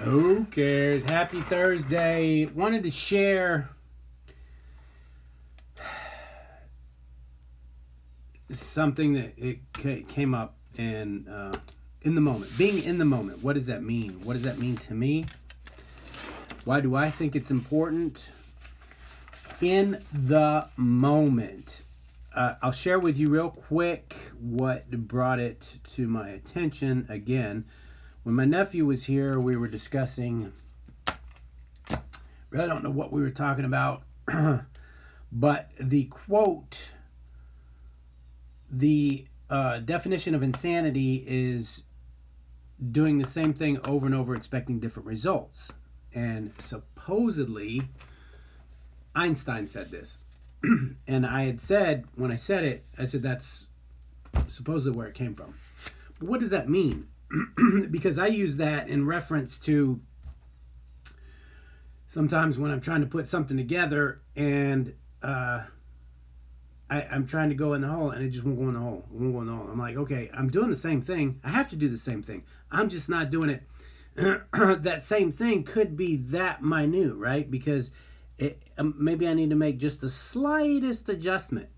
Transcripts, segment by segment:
Who cares? Happy Thursday. Wanted to share something that it came up in the moment. Being in the moment. What does that mean? What does that mean to me? Why do I think it's important? In the moment. I'll share with you real quick what brought it to my attention again. When my nephew was here, we were discussing, really don't know what we were talking about, but the quote, the definition of insanity is doing the same thing over and over, expecting different results. And supposedly, Einstein said this. And I had said, when I said it, I said that's supposedly where it came from. But what does that mean? Because I use that in reference to sometimes when I'm trying to put something together and I'm trying to go in the hole and it just won't go in the hole. It won't go in the hole. I'm like, okay, I'm doing the same thing. I have to do the same thing. I'm just not doing it. That same thing could be that minute, right? Because maybe I need to make just the slightest adjustment.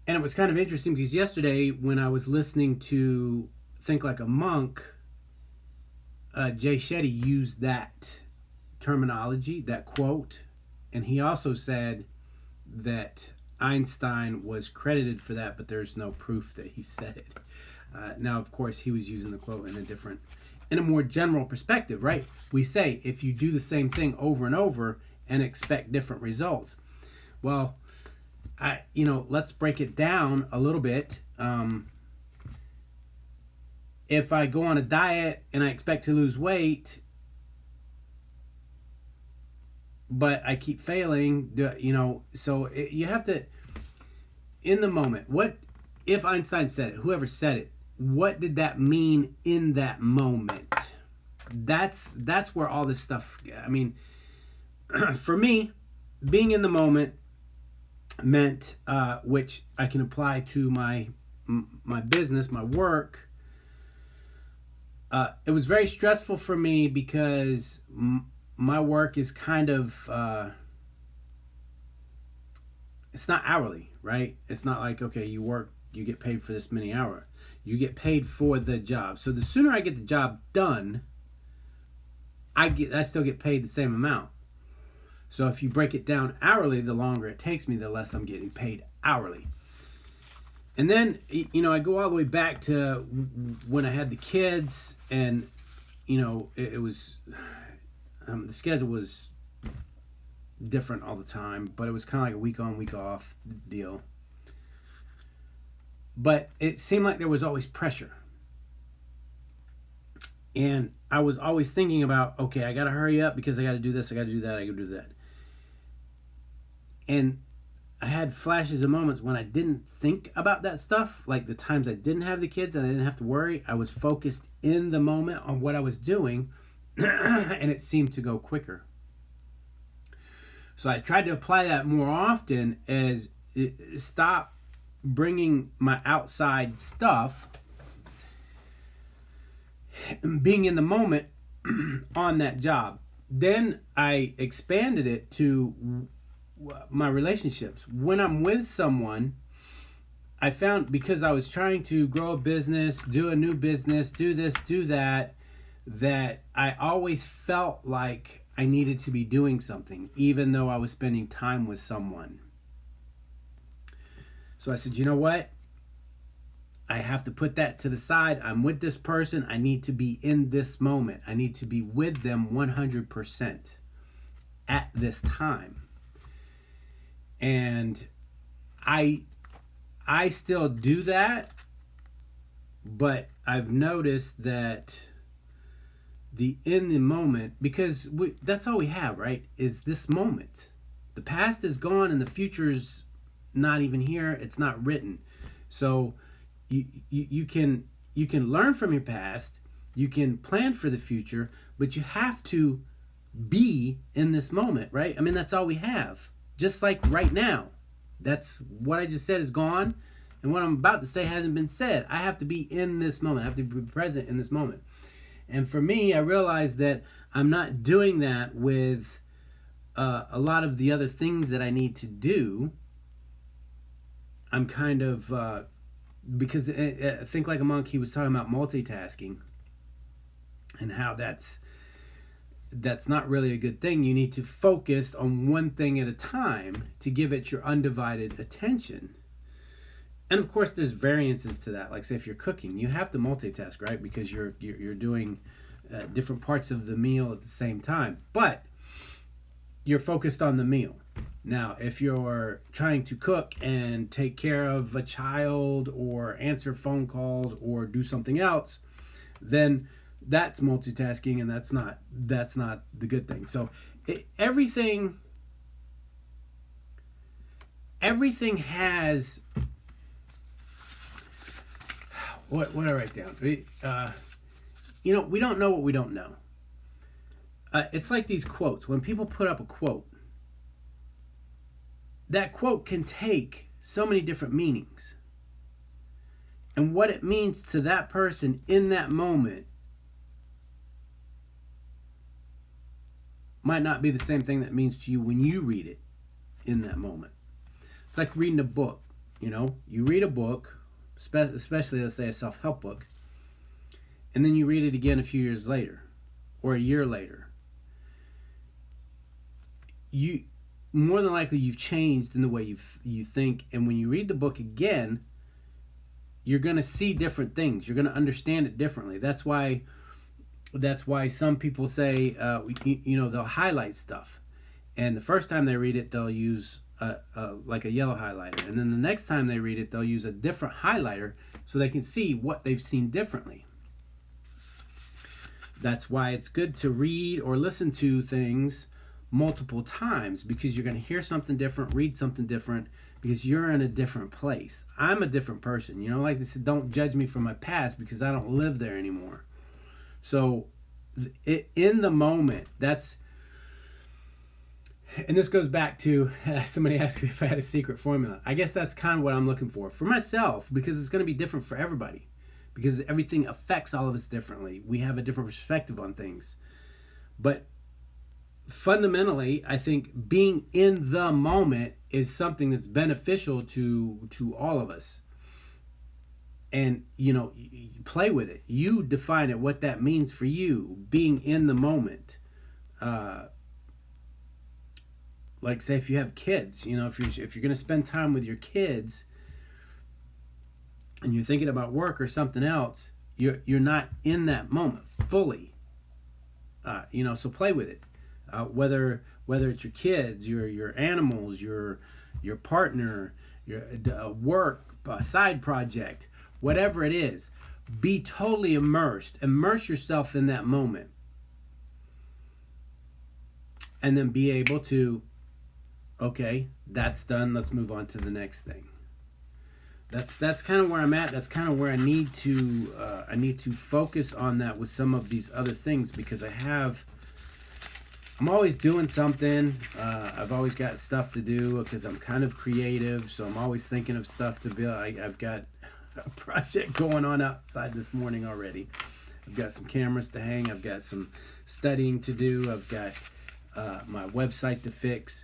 And it was kind of interesting because yesterday when I was listening to Think Like a Monk, Jay Shetty used that terminology, that quote, and he also said that Einstein was credited for that, but there's no proof that he said it. Now, of course, he was using the quote in a more general perspective, right? We say if you do the same thing over and over and expect different results. Well, let's break it down a little bit. If I go on a diet and I expect to lose weight, but I keep failing, so you have to, in the moment, what if Einstein said it, whoever said it, what did that mean in that moment? That's where all this stuff, for me, being in the moment meant, which I can apply to my business, my work. It was very stressful for me because my work is kind of, it's not hourly, right? It's not like, okay, you work, you get paid for this many hours. You get paid for the job. So the sooner I get the job done, I still get paid the same amount. So if you break it down hourly, the longer it takes me, the less I'm getting paid hourly. And then, I go all the way back to when I had the kids and, it was, the schedule was different all the time, but it was kind of like a week on, week off deal. But it seemed like there was always pressure. And I was always thinking about, okay, I got to hurry up because I got to do this, I got to do that, I got to do that. And I had flashes of moments when I didn't think about that stuff, like the times I didn't have the kids and I didn't have to worry. I was focused in the moment on what I was doing, and it seemed to go quicker. So I tried to apply that more often as stop bringing my outside stuff, being in the moment on that job. Then I expanded it to my relationships. When I'm with someone, I found, because I was trying to grow a business, do a new business, do this, do that, that I always felt like I needed to be doing something, even though I was spending time with someone. So I said, you know what? I have to put that to the side. I'm with this person. I need to be in this moment. I need to be with them 100% at this time. And I still do that, but I've noticed that in the moment, because that's all we have, right? Is this moment. The past is gone and the future is not even here. It's not written. So you can learn from your past, you can plan for the future, but you have to be in this moment, right? I mean, that's all we have. Just like right now. That's what I just said is gone. And what I'm about to say hasn't been said. I have to be in this moment. I have to be present in this moment. And for me, I realize that I'm not doing that with a lot of the other things that I need to do. I'm kind of, because Think Like a Monk, he was talking about multitasking and how that's not really a good thing. You need to focus on one thing at a time to give it your undivided attention. And of course, there's variances to that. Like, say, if you're cooking, you have to multitask, right? Because you're doing different parts of the meal at the same time. But you're focused on the meal. Now, if you're trying to cook and take care of a child or answer phone calls or do something else, then that's multitasking, and that's not the good thing. So everything has what I write down. We don't know what we don't know. It's like these quotes. When people put up a quote, that quote can take so many different meanings. And what it means to that person in that moment might not be the same thing that means to you when you read it in that moment. It's like reading a book. You read a book, especially, let's say, a self-help book, and then you read it again a few years later or a year later. You more than likely you've changed in the way you think, and when you read the book again, you're going to see different things. You're going to understand it differently. That's why some people say they'll highlight stuff, and the first time they read it they'll use like a yellow highlighter, and then the next time they read it they'll use a different highlighter so they can see what they've seen differently. That's why it's good to read or listen to things multiple times, because you're going to hear something different, read something different, because you're in a different place. I'm a different person. Like they said, don't judge me for my past because I don't live there anymore. So in the moment, and this goes back to somebody asked me if I had a secret formula. I guess that's kind of what I'm looking for myself, because it's going to be different for everybody, because everything affects all of us differently. We have a different perspective on things. But fundamentally, I think being in the moment is something that's beneficial to all of us. And you play with it. You define it, what that means for you, being in the moment. Like, say, if you have kids, if you're going to spend time with your kids and you're thinking about work or something else, you're not in that moment fully. So play with it. Whether it's your kids, your animals, your partner, your work, side project, whatever it is, be totally immersed. Immerse yourself in that moment, and then be able to, okay, that's done. Let's move on to the next thing. That's kind of where I'm at. That's kind of where I need to focus on that with some of these other things, because I'm always doing something. I've always got stuff to do because I'm kind of creative. So I'm always thinking of stuff to build. I've got a project going on outside this morning already. I've got some cameras to hang. I've got some studying to do. I've got my website to fix.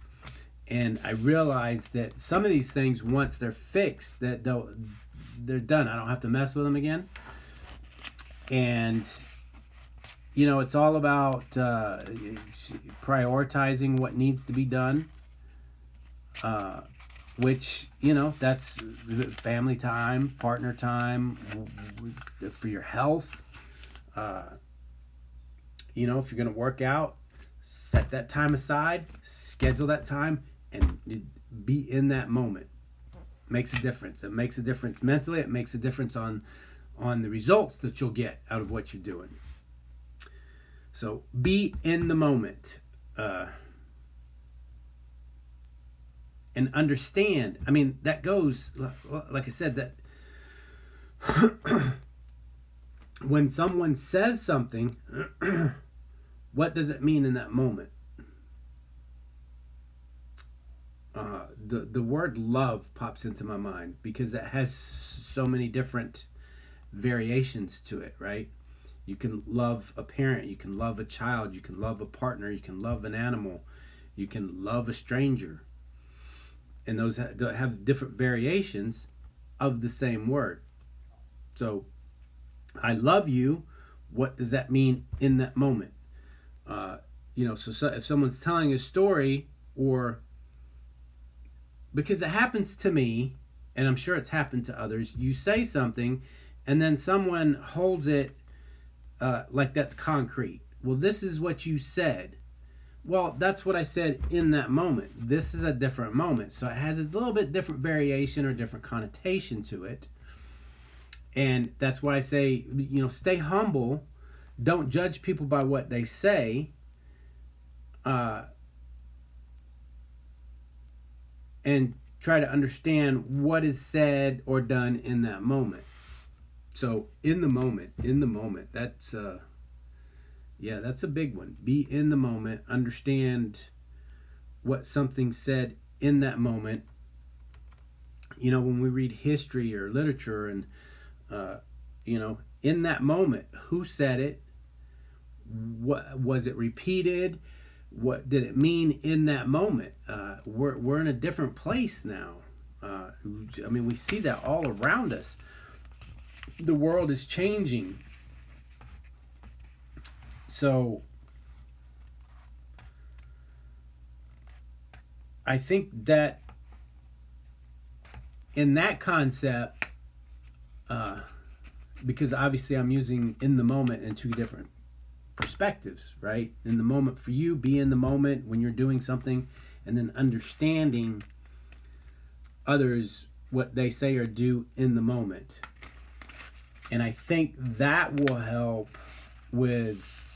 And I realize that some of these things, once they're fixed, that they're done. I don't have to mess with them again. And it's all about prioritizing what needs to be done, which, that's family time, partner time, for your health. If you're going to work out, set that time aside, schedule that time, and be in that moment. Makes a difference. It makes a difference mentally. It makes a difference on the results that you'll get out of what you're doing. So be in the moment, and understand. I mean, that goes, like I said, that when someone says something, what does it mean in that moment? the word love pops into my mind because it has so many different variations to it, right? You can love a parent, you can love a child, you can love a partner, you can love an animal, you can love a stranger. And those have different variations of the same word. So, I love you. What does that mean in that moment? So if someone's telling a story, or because it happens to me, and I'm sure it's happened to others, you say something, and then someone holds it like that's concrete. Well, this is what you said. Well, that's what I said in that moment. This is a different moment. So it has a little bit different variation or different connotation to it. And that's why I say, stay humble. Don't judge people by what they say. And try to understand what is said or done in that moment. So in the moment, that's that's a big one. Be in the moment, understand what something said in that moment. When we read history or literature, and in that moment, who said it? What was it repeated? What did it mean in that moment? We're in a different place now. We see that all around us. The world is changing. So I think that in that concept, because obviously I'm using in the moment in two different perspectives, right? In the moment for you, be in the moment when you're doing something, and then understanding others, what they say or do in the moment. And I think that will help with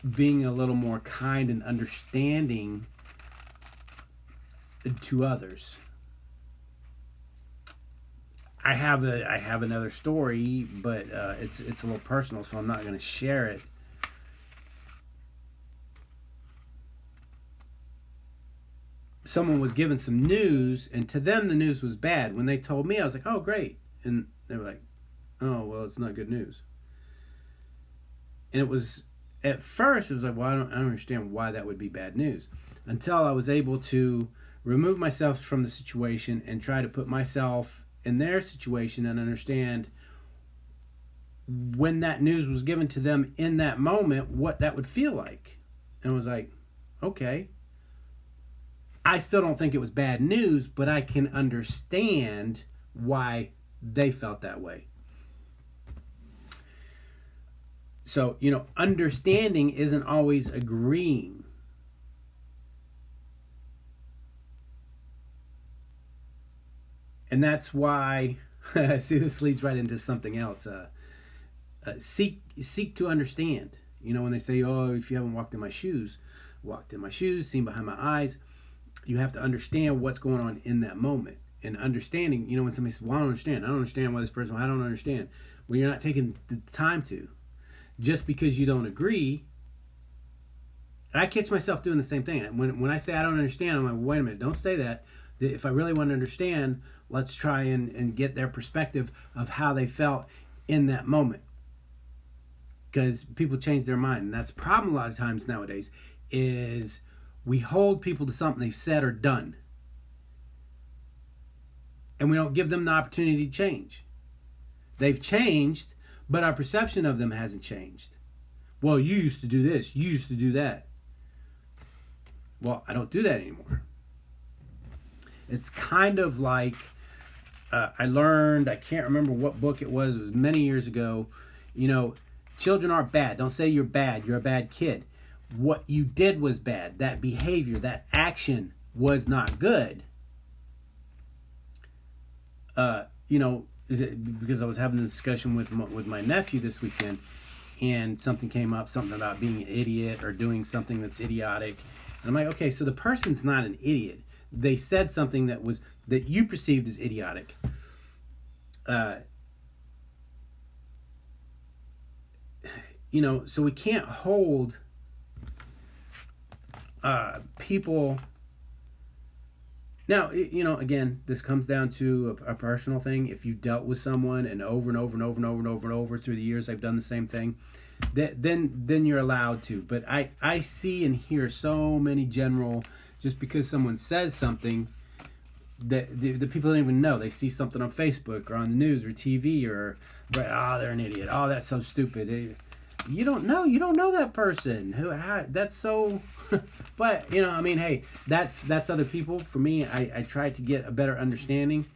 being a little more kind and understanding to others. I have another story, but it's a little personal, so I'm not going to share it. Someone was given some news, and to them the news was bad. When they told me, I was like, "Oh, great," and they were like, "Oh, well, it's not good news." And it was, at first, it was like, "Well, I don't understand why that would be bad news," until I was able to remove myself from the situation and try to put myself in their situation and understand when that news was given to them in that moment, what that would feel like. And I was like, okay. I still don't think it was bad news, but I can understand why they felt that way. So, understanding isn't always agreeing. And that's why, see, this leads right into something else. Seek to understand. When they say, "Oh, if you haven't walked in my shoes, seen behind my eyes," you have to understand what's going on in that moment. And understanding, when somebody says, "Well, I don't understand why this person," I don't understand. Well, you're not taking the time to. Just because you don't agree. I catch myself doing the same thing. When I say I don't understand, I'm like, wait a minute, don't say that. If I really want to understand, let's try and get their perspective of how they felt in that moment. Because people change their mind. And that's the problem a lot of times nowadays, is we hold people to something they've said or done. And we don't give them the opportunity to change. They've changed, but our perception of them hasn't changed. Well, you used to do this. You used to do that. Well, I don't do that anymore. It's kind of like I learned, I can't remember what book it was many years ago, children aren't bad. Don't say you're bad. You're a bad kid. What you did was bad. That behavior, that action was not good. Because I was having a discussion with my nephew this weekend, and something came up, something about being an idiot or doing something that's idiotic. And I'm like, okay, so the person's not an idiot. They said something that you perceived as idiotic. So we can't hold people Now, again, this comes down to a personal thing. If you've dealt with someone and over and over and over and over and over and over through the years, I've done the same thing. Then you're allowed to. But I see and hear so many general, just because someone says something that the people don't even know. They see something on Facebook or on the news or TV or, oh, they're an idiot. Oh, that's so stupid. You don't know that person. That's so. But hey, that's other people. For me, I try to get a better understanding.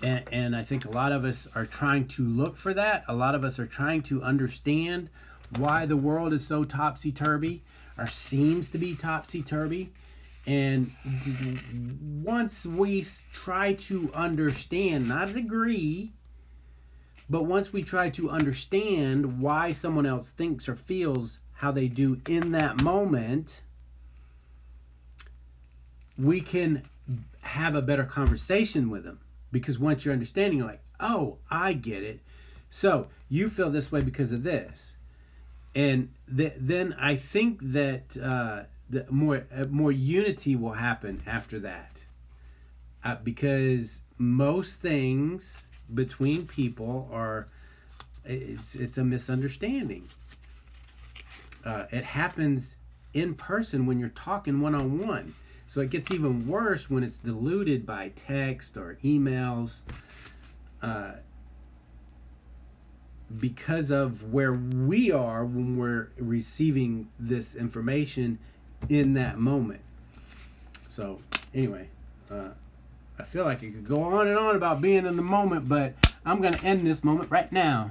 And I think a lot of us are trying to look for that. A lot of us are trying to understand why the world is so topsy-turvy, or seems to be topsy-turvy. And once we try to understand, not agree, but once we try to understand why someone else thinks or feels how they do in that moment, we can have a better conversation with them. Because once you're understanding, you're like, oh, I get it. So you feel this way because of this. And then I think that more unity will happen after that. Because most things between people it's a misunderstanding. It happens in person when you're talking one-on-one. So it gets even worse when it's diluted by text or emails, because of where we are when we're receiving this information in that moment. So anyway, I feel like it could go on and on about being in the moment, but I'm going to end this moment right now.